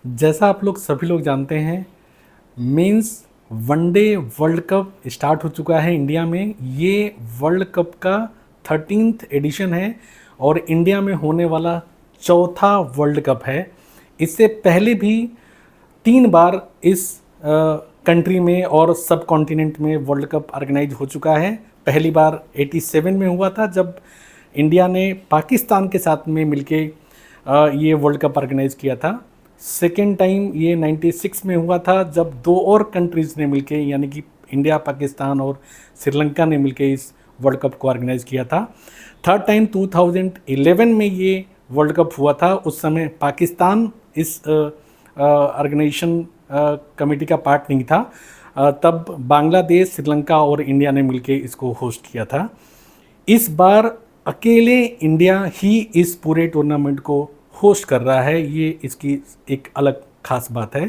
जैसा आप लोग सभी लोग जानते हैं, men's one day world cup start हो चुका है इंडिया में। ये वर्ल्ड कप का 13th एडिशन है और इंडिया में होने वाला चौथा वर्ल्ड कप है। इससे पहले भी 3 बार इस कंट्री में और सब कॉन्टिनेंट में वर्ल्ड कप ऑर्गेनाइज हो चुका है। पहली बार 87 में हुआ था, जब इंडिया ने पाकिस्तान के साथ में मिलके ये वर्ल्ड कप ऑर्गेनाइज किया था। सेकेंड टाइम ये 96 में हुआ था, जब 2 और कंट्रीज़ ने मिलके, यानी कि इंडिया, पाकिस्तान और श्रीलंका ने मिलके इस वर्ल्ड कप को ऑर्गेनाइज किया था। थर्ड टाइम 2011 में ये वर्ल्ड कप हुआ था। उस समय पाकिस्तान इस ऑर्गेनाइजेशन कमेटी का पार्ट नहीं था। तब बांग्लादेश, श्रीलंका और इंडिया ने मिलके इसको होस्ट किया था। इस बार अकेले इंडिया ही इस पूरे टूर्नामेंट को होस्ट कर रहा है। ये इसकी एक अलग खास बात है।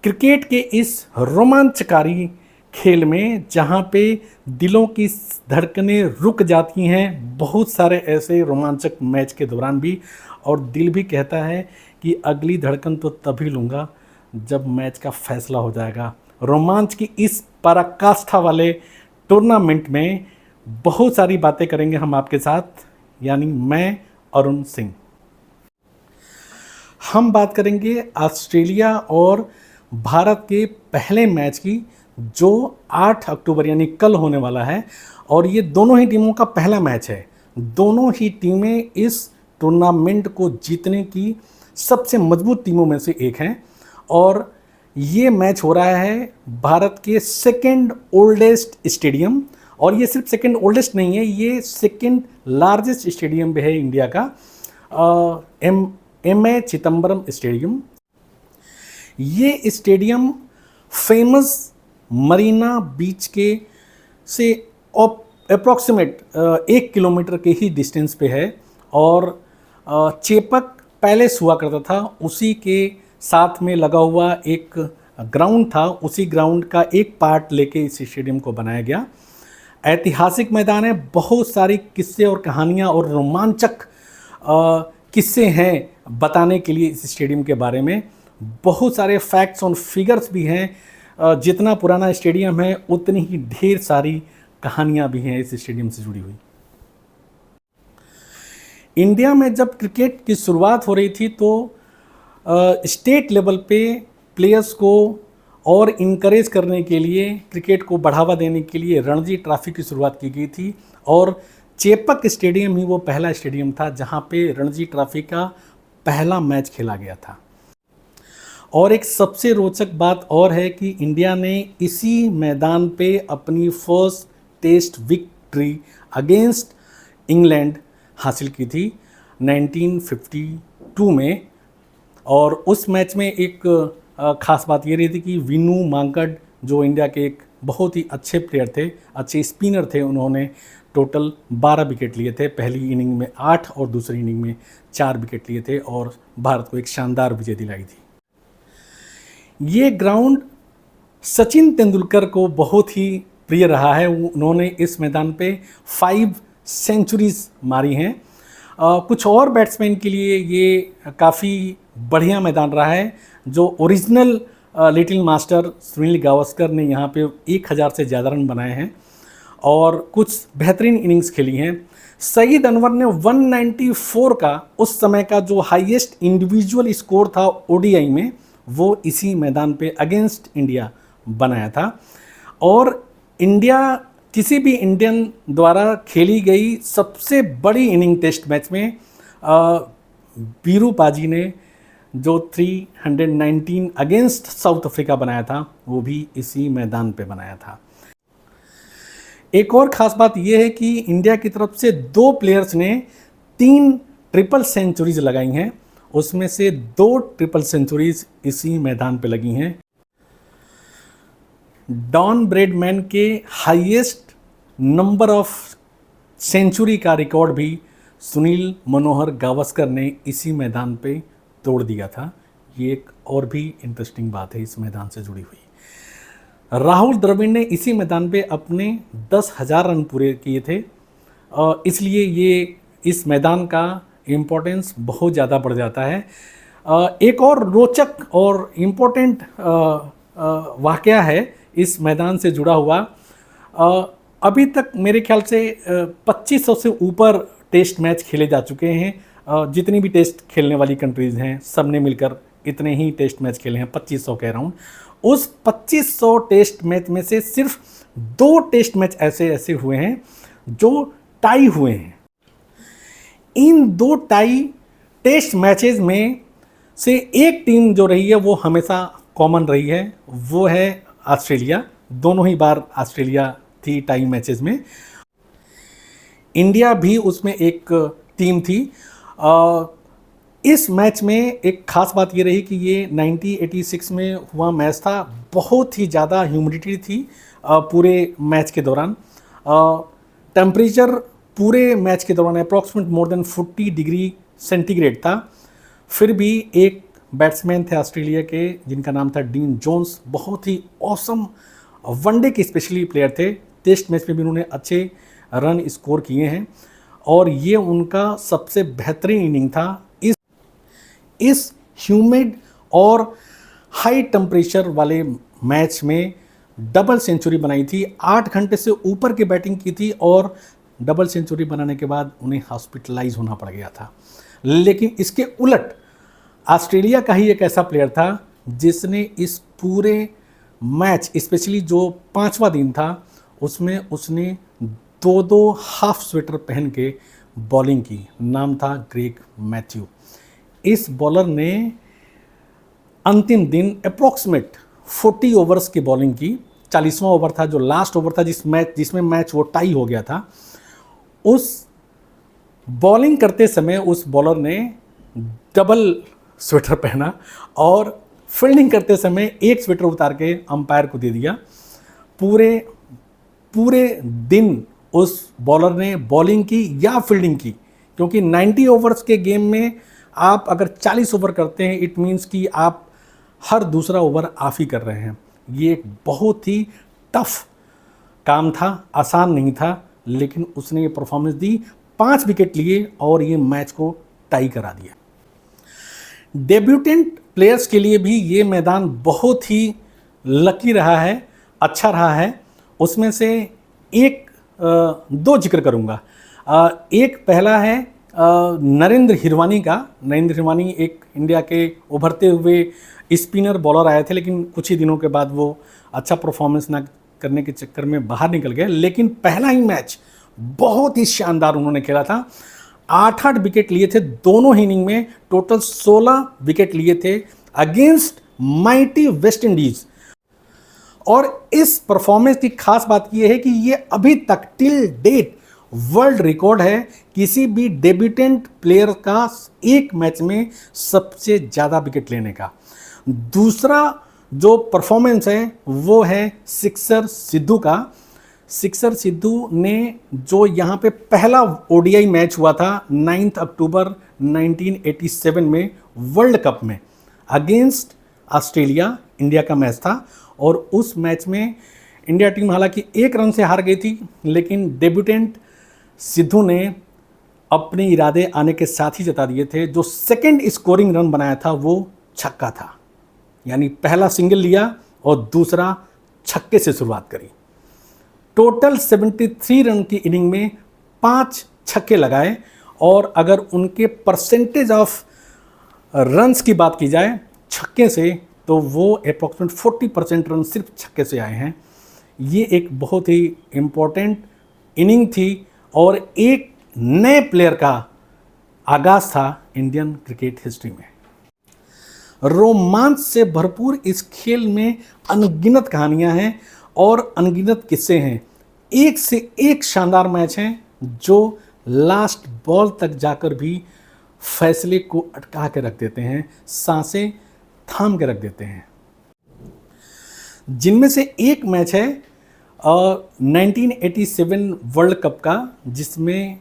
क्रिकेट के इस रोमांचकारी खेल में जहाँ पे दिलों की धड़कनें रुक जाती हैं बहुत सारे ऐसे रोमांचक मैच के दौरान भी, और दिल भी कहता है कि अगली धड़कन तो तभी लूँगा जब मैच का फैसला हो जाएगा। रोमांच की इस पराकाष्ठा वाले टूर्नामेंट में बहुत सारी बातें करेंगे हम आपके साथ, यानी मैं अरुण सिंह। हम बात करेंगे ऑस्ट्रेलिया और भारत के पहले मैच की, जो 8 अक्टूबर यानी कल होने वाला है। और ये दोनों ही टीमों का पहला मैच है। दोनों ही टीमें इस टूर्नामेंट को जीतने की सबसे मजबूत टीमों में से एक हैं। और ये मैच हो रहा है भारत के सेकेंड ओल्डेस्ट स्टेडियम, और ये सिर्फ सेकेंड ओल्डेस्ट नहीं है, ये सेकेंड लार्जेस्ट स्टेडियम भी है इंडिया का, एम ए चिदम्बरम स्टेडियम। ये स्टेडियम फेमस मरीना बीच के से अप्रॉक्सीमेट 1 किलोमीटर के ही डिस्टेंस पे है। और चेपक पैलेस हुआ करता था, उसी के साथ में लगा हुआ एक ग्राउंड था, उसी ग्राउंड का एक पार्ट लेके इस स्टेडियम को बनाया गया। ऐतिहासिक मैदान है, बहुत सारी किस्से और कहानियाँ और रोमांचक किस्से हैं बताने के लिए इस स्टेडियम के बारे में। बहुत सारे फैक्ट्स और फिगर्स भी हैं। जितना पुराना स्टेडियम है उतनी ही ढेर सारी कहानियाँ भी हैं इस स्टेडियम से जुड़ी हुई। इंडिया में जब क्रिकेट की शुरुआत हो रही थी तो स्टेट लेवल पे प्लेयर्स को और इनकरेज करने के लिए, क्रिकेट को बढ़ावा देने के लिए रणजी ट्रॉफी की शुरुआत की गई थी। और चेपक स्टेडियम ही वो पहला स्टेडियम था जहाँ पे रणजी ट्रॉफी का पहला मैच खेला गया था। और एक सबसे रोचक बात और है कि इंडिया ने इसी मैदान पे अपनी first test victory against England हासिल की थी 1952 में। और उस मैच में एक ख़ास बात ये रही थी कि विनू मांकड, जो इंडिया के एक बहुत ही अच्छे प्लेयर थे, अच्छे स्पिनर थे, उन्होंने टोटल 12 विकेट लिए थे। पहली इनिंग में 8 और दूसरी इनिंग में 4 विकेट लिए थे और भारत को एक शानदार विजय दिलाई थी। ये ग्राउंड सचिन तेंदुलकर को बहुत ही प्रिय रहा है। उन्होंने इस मैदान पे 5 सेंचुरीज मारी हैं। कुछ और बैट्समैन के लिए ये काफ़ी बढ़िया मैदान रहा है। जो original little master Sunil Gavaskar ने यहाँ पे 1000 से ज़्यादा रन बनाए हैं और कुछ बेहतरीन इनिंग्स खेली हैं। सईद अनवर ने 194 का उस समय का जो हाईएस्ट इंडिविजुअल स्कोर था ओडीआई में, वो इसी मैदान पे अगेंस्ट इंडिया बनाया था। और इंडिया किसी भी इंडियन द्वारा खेली गई सबसे बड़ी इनिंग टेस्ट मैच में वीरू पाजी ने जो 319 अगेंस्ट साउथ अफ्रीका बनाया था, वो भी इसी मैदान पे बनाया था। एक और ख़ास बात यह है कि इंडिया की तरफ से 2 प्लेयर्स ने 3 ट्रिपल सेंचुरीज लगाई हैं, उसमें से 2 ट्रिपल सेंचुरीज इसी मैदान पे लगी हैं। डॉन ब्रेडमैन के हाईएस्ट नंबर ऑफ सेंचुरी का रिकॉर्ड भी सुनील मनोहर गावस्कर ने इसी मैदान पे तोड़ दिया था। ये एक और भी इंटरेस्टिंग बात है इस मैदान से जुड़ी हुई। राहुल द्रविड़ ने इसी मैदान पे अपने 10,000 रन पूरे किए थे, इसलिए ये इस मैदान का इम्पोर्टेंस बहुत ज़्यादा बढ़ जाता है। एक और रोचक और इम्पोर्टेंट वाकया है इस मैदान से जुड़ा हुआ। अभी तक मेरे ख्याल से 2500 से ऊपर टेस्ट मैच खेले जा चुके हैं। जितनी भी टेस्ट खेलने वाली कंट्रीज़ हैं सब ने मिलकर इतने ही टेस्ट मैच खेले हैं, 2500 के अराउंड। उस 2500 टेस्ट मैच में से सिर्फ 2 टेस्ट मैच ऐसे हुए हैं जो टाई हुए हैं। इन 2 टाई टेस्ट मैचेस में से एक टीम जो रही है वो हमेशा कॉमन रही है, वो है ऑस्ट्रेलिया। दोनों ही बार ऑस्ट्रेलिया थी टाई मैचेस में। इंडिया भी उसमें एक टीम थी। इस मैच में एक ख़ास बात ये रही कि ये 1986 में हुआ मैच था। बहुत ही ज़्यादा ह्यूमिडिटी थी पूरे मैच के दौरान। टेम्परेचर पूरे मैच के दौरान approximate more than 40 degree centigrade था। फिर भी एक बैट्समैन थे ऑस्ट्रेलिया के जिनका नाम था डीन जोन्स। बहुत ही ऑसम वनडे के स्पेशली प्लेयर थे। टेस्ट मैच में भी उन्होंने अच्छे रन स्कोर किए हैं और ये उनका सबसे बेहतरीन इनिंग था। इस ह्यूमिड और हाई टेम्परेचर वाले मैच में डबल सेंचुरी बनाई थी। 8 घंटे से ऊपर की बैटिंग की थी और डबल सेंचुरी बनाने के बाद उन्हें हॉस्पिटलाइज होना पड़ गया था। लेकिन इसके उलट ऑस्ट्रेलिया का ही एक ऐसा प्लेयर था जिसने इस पूरे मैच, स्पेशली जो 5वां दिन था, उसमें उसने 2 हाफ स्वेटर पहन के बॉलिंग की। नाम था ग्रेग मैथ्यू। इस बॉलर ने अंतिम दिन अप्रॉक्सीमेट 40 ओवर्स की बॉलिंग की। 40वां ओवर था जो लास्ट ओवर था जिसमें मैच वो टाई हो गया था। उस बॉलिंग करते समय उस बॉलर ने डबल स्वेटर पहना और फील्डिंग करते समय एक स्वेटर उतार के अंपायर को दे दिया। पूरे दिन उस बॉलर ने बॉलिंग की या फील्डिंग की, क्योंकि 90 ओवर्स के गेम में आप अगर 40 ओवर करते हैं इट मीन्स कि आप हर दूसरा ओवर ऑफ ही कर रहे हैं। ये एक बहुत ही टफ काम था, आसान नहीं था, लेकिन उसने ये परफॉर्मेंस दी। 5 विकेट लिए और ये मैच को टाई करा दिया। डेब्यूटेंट प्लेयर्स के लिए भी ये मैदान बहुत ही लकी रहा है, अच्छा रहा है। उसमें से 2 जिक्र करूँगा। एक पहला है नरेंद्र हिरवानी का। नरेंद्र हिरवानी एक इंडिया के उभरते हुए स्पिनर बॉलर आए थे, लेकिन कुछ ही दिनों के बाद वो अच्छा परफॉर्मेंस ना करने के चक्कर में बाहर निकल गए। लेकिन पहला ही मैच बहुत ही शानदार उन्होंने खेला था। 8 विकेट लिए थे दोनों ही इनिंग में। टोटल 16 विकेट लिए थे अगेंस्ट माइटी वेस्ट इंडीज। और इस परफॉर्मेंस की खास बात यह है कि ये अभी तक टिल डेट वर्ल्ड रिकॉर्ड है किसी भी डेब्यूटेंट प्लेयर का एक मैच में सबसे ज़्यादा विकेट लेने का। दूसरा जो परफॉर्मेंस है वो है सिक्सर सिद्धू का। सिक्सर सिद्धू ने जो यहाँ पे पहला ओडीआई मैच हुआ था 9 अक्टूबर 1987 में वर्ल्ड कप में अगेंस्ट ऑस्ट्रेलिया, इंडिया का मैच था। और उस मैच में इंडिया टीम हालांकि 1 रन से हार गई थी, लेकिन डेब्यूटेंट सिद्धू ने अपने इरादे आने के साथ ही जता दिए थे। जो सेकंड स्कोरिंग रन बनाया था वो छक्का था, यानी पहला सिंगल लिया और दूसरा छक्के से शुरुआत करी। टोटल 73 रन की इनिंग में 5 छक्के लगाए। और अगर उनके परसेंटेज ऑफ रन्स की बात की जाए छक्के से, तो वो अप्रॉक्सीमेट 40% रन सिर्फ छक्के से आए हैं। ये एक बहुत ही इम्पोर्टेंट इनिंग थी और एक नए प्लेयर का आगाज़ था इंडियन क्रिकेट हिस्ट्री में। रोमांच से भरपूर इस खेल में अनगिनत कहानियां हैं और अनगिनत किस्से हैं। एक से एक शानदार मैच हैं जो लास्ट बॉल तक जाकर भी फैसले को अटका के रख देते हैं, सांसें थाम के रख देते हैं। जिनमें से एक मैच है 1987 वर्ल्ड कप का, जिसमें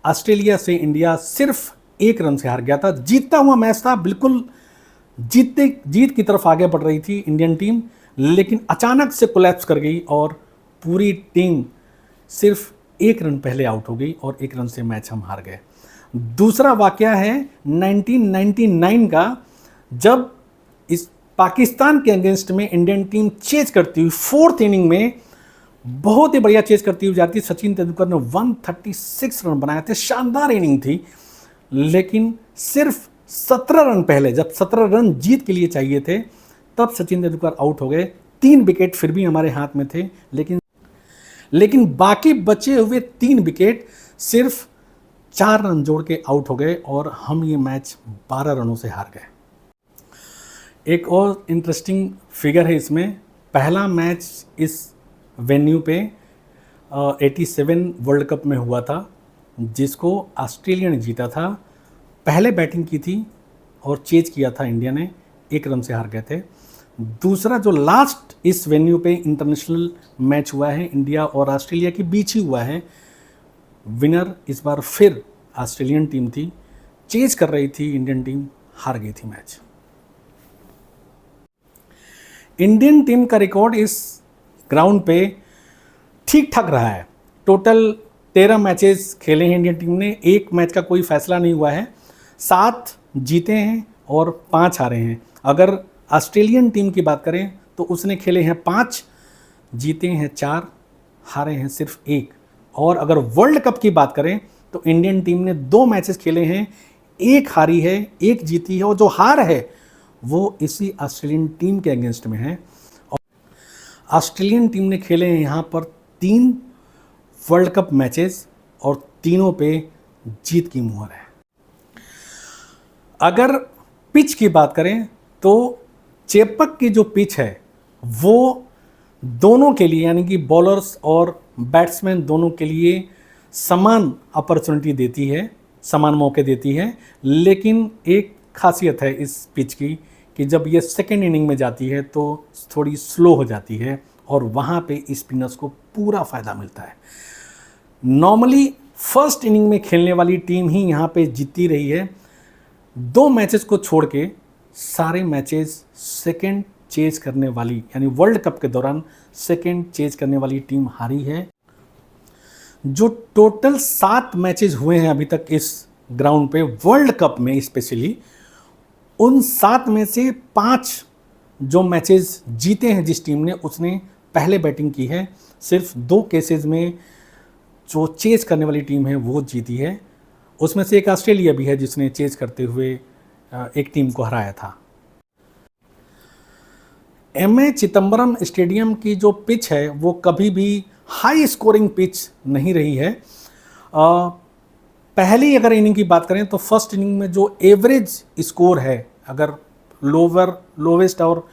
ऑस्ट्रेलिया से इंडिया सिर्फ 1 रन से हार गया था। जीतता हुआ मैच था, बिल्कुल जीत की तरफ आगे बढ़ रही थी इंडियन टीम, लेकिन अचानक से कोलैप्स कर गई और पूरी टीम सिर्फ 1 रन पहले आउट हो गई और 1 रन से मैच हम हार गए। दूसरा वाकया है 1999 का, जब इस पाकिस्तान के अगेंस्ट में इंडियन टीम चेज करती हुई 4th इनिंग में बहुत ही बढ़िया चेज करती हुई जाती, सचिन तेंदुलकर ने 136 रन बनाए थे, शानदार इनिंग थी। लेकिन सिर्फ 17 रन पहले, जब 17 रन जीत के लिए चाहिए थे, तब सचिन तेंदुलकर आउट हो गए। 3 विकेट फिर भी हमारे हाथ में थे, लेकिन बाकी बचे हुए 3 विकेट सिर्फ 4 रन जोड़ के आउट हो गए और हम ये मैच 12 रनों से हार गए। एक और इंटरेस्टिंग फिगर है इसमें, पहला मैच इस वेन्यू पे 87 वर्ल्ड कप में हुआ था, जिसको ऑस्ट्रेलिया ने जीता था। पहले बैटिंग की थी और चेज किया था इंडिया ने, 1 रन से हार गए थे। दूसरा जो लास्ट इस वेन्यू पे इंटरनेशनल मैच हुआ है, इंडिया और ऑस्ट्रेलिया के बीच ही हुआ है। विनर इस बार फिर ऑस्ट्रेलियन टीम थी, चेज कर रही थी इंडियन टीम, हार गई थी मैच। इंडियन टीम का रिकॉर्ड इस ग्राउंड पे ठीक ठाक रहा है। टोटल 13 मैचेस खेले हैं इंडियन टीम ने, 1 मैच का कोई फैसला नहीं हुआ है, 7 जीते हैं और 5 हारे हैं। अगर ऑस्ट्रेलियन टीम की बात करें तो उसने खेले हैं 5, जीते हैं 4, हारे हैं सिर्फ 1। और अगर वर्ल्ड कप की बात करें तो इंडियन टीम ने 2 मैचेस खेले हैं, 1 हारी है, 1 जीती है, और जो हार है वो इसी ऑस्ट्रेलियन टीम के अगेंस्ट में है। और ऑस्ट्रेलियन टीम ने खेले हैं यहाँ पर 3 वर्ल्ड कप मैचेस और तीनों पे जीत की मुहर है। अगर पिच की बात करें तो चेपक की जो पिच है वो दोनों के लिए, यानी कि बॉलर्स और बैट्समैन दोनों के लिए समान अपॉर्चुनिटी देती है, समान मौके देती है। लेकिन एक खासियत है इस पिच की कि जब ये सेकेंड इनिंग में जाती है तो थोड़ी स्लो हो जाती है और वहाँ पे स्पिनर्स को पूरा फ़ायदा मिलता है। नॉर्मली फर्स्ट इनिंग में खेलने वाली टीम ही यहाँ पे जीती रही है। 2 मैचेस को छोड़ के सारे मैचेस सेकेंड चेज करने वाली, यानी वर्ल्ड कप के दौरान सेकेंड चेज करने वाली टीम हारी है। जो टोटल 7 मैचेस हुए हैं अभी तक इस ग्राउंड पे वर्ल्ड कप में स्पेशली, उन 7 में से 5 जो मैचेस जीते हैं जिस टीम ने, उसने पहले बैटिंग की है। सिर्फ 2 केसेस में जो चेज करने वाली टीम है वो जीती है। उसमें से एक ऑस्ट्रेलिया भी है जिसने चेज करते हुए एक टीम को हराया था। एमए चिदम्बरम स्टेडियम की जो पिच है वो कभी भी हाई स्कोरिंग पिच नहीं रही है। पहली अगर इनिंग की बात करें तो फर्स्ट इनिंग में जो एवरेज स्कोर है, अगर लोवेस्ट और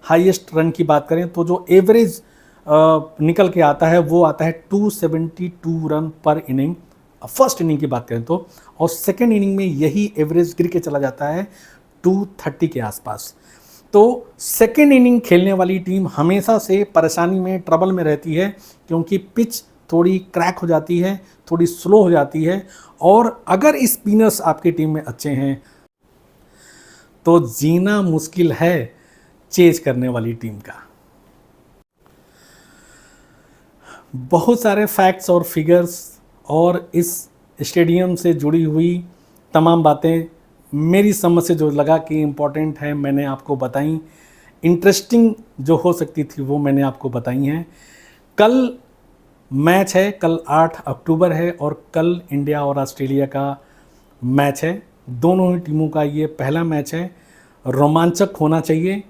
हाईएस्ट रन की बात करें तो जो एवरेज निकल के आता है वो आता है 272 रन पर इनिंग फर्स्ट इनिंग की बात करें तो, और सेकेंड इनिंग में यही एवरेज गिर के चला जाता है 230 के आसपास। तो सेकेंड इनिंग खेलने वाली टीम हमेशा से परेशानी में, ट्रबल में रहती है, क्योंकि पिच थोड़ी क्रैक हो जाती है, थोड़ी स्लो हो जाती है, और अगर स्पिनर्स आपकी टीम में अच्छे हैं तो जीना मुश्किल है चेज करने वाली टीम का। बहुत सारे फैक्ट्स और फिगर्स और इस स्टेडियम से जुड़ी हुई तमाम बातें मेरी समझ से जो लगा कि इम्पोर्टेंट है मैंने आपको बताई, इंटरेस्टिंग जो हो सकती थी वो मैंने आपको बताई हैं। कल मैच है, कल 8 अक्टूबर है और कल इंडिया और ऑस्ट्रेलिया का मैच है। दोनों ही टीमों का ये पहला मैच है। रोमांचक होना चाहिए,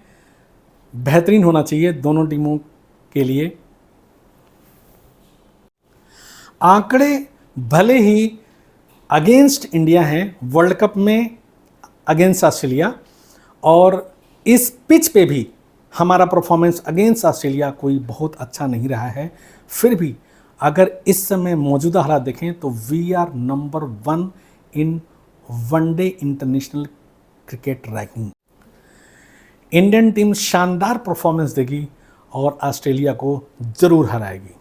बेहतरीन होना चाहिए दोनों टीमों के लिए। आंकड़े भले ही अगेंस्ट इंडिया हैं वर्ल्ड कप में, अगेंस्ट ऑस्ट्रेलिया, और इस पिच पे भी हमारा परफॉर्मेंस अगेंस्ट ऑस्ट्रेलिया कोई बहुत अच्छा नहीं रहा है। फिर भी अगर इस समय मौजूदा हालात देखें तो we are number 1 in one day international cricket ranking. Indian team शानदार परफॉर्मेंस देगी और ऑस्ट्रेलिया को ज़रूर हराएगी।